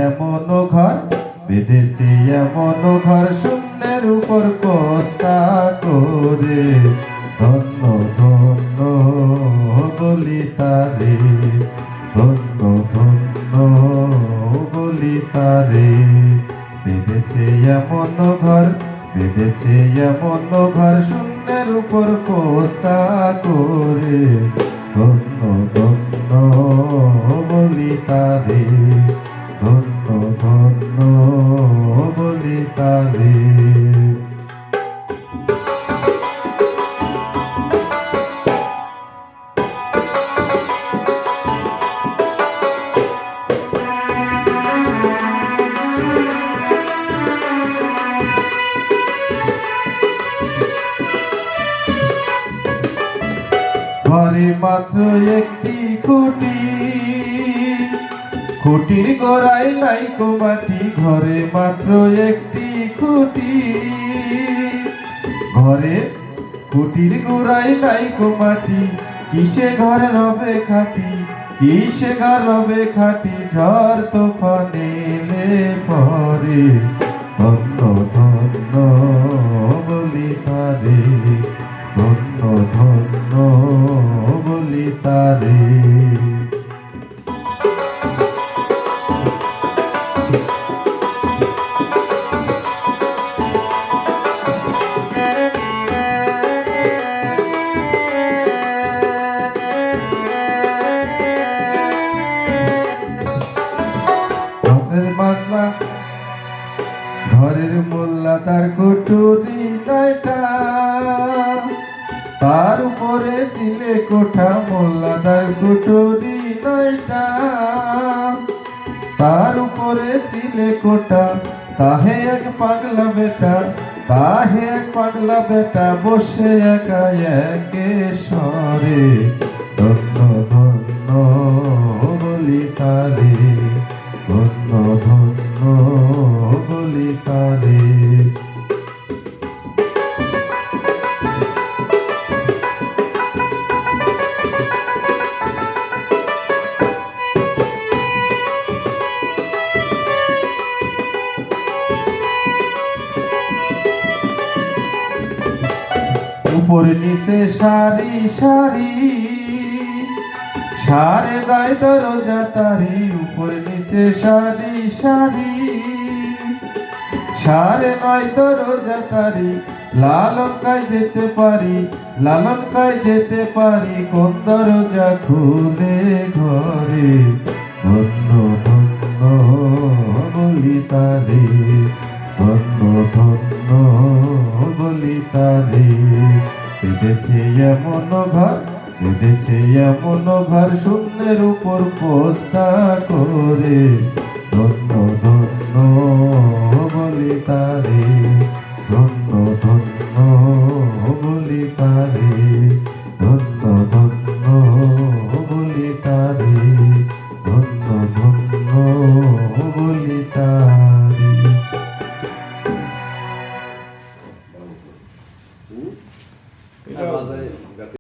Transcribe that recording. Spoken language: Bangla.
এমন ঘর, বেঁধেছে এমন ঘর শূন্যের উপর কস্তা করে। ধন্য ধন্য বলি তারে, ধন্য ধন্য বলি তারে। বেঁধেছে এমন ঘর, বেঁধেছে এমন ঘর শূন্যের উপর কস্তা করে। ধন্য ধন্য বলি তারে, ধন্য ধন্য বলি তারে। ঘরে মাত্র একটি খুঁটি, খুঁটির গোড়ায় লাইকো মাটি। ঘরে মাত্র একটি খুঁটি, ঘরে খুঁটির গোড়ায় লাইকো মাটি। কিসে ঘর রবে খাটি, কিসে ঘর রবে খাটি, ঝড় তুফান এলে পরে। ধন্য ধন্য বলি তারে, ধন্য ধন্য বলি তারে। বাংলা ঘরের মোল্লা তার কুটুরি নয়টা, তার উপরে চিলে কোঠা। মোল্লা তার কুটুরি নয়টা, তার উপরে চিলে কোঠা। তাহে এক পাগলা বেটা, তাহে এক পাগলা বেটা, বসে একা একে স্বরে। ধন্য ধন্য বলি তারে, ধন্য ধন্য বলি তারে। উপরে নিচে সারি সারি, সারে দায় দরজা তারি। উপরে নিচে সারি সারি, সারে নয় দরজা তারি। লালন কায় যেতে পারি, লালন কায় যেতে পারি, কোন দরজা খুলে ঘরে। ধন্য ধন্য বলি তারে, ধন্য ধন্য বলি তারে। বেঁধেছে এমন ঘর, বেঁধেছে এমন ঘর শূন্যের উপর পোস্তা করে। ধন্য ধন্য বলি তারে।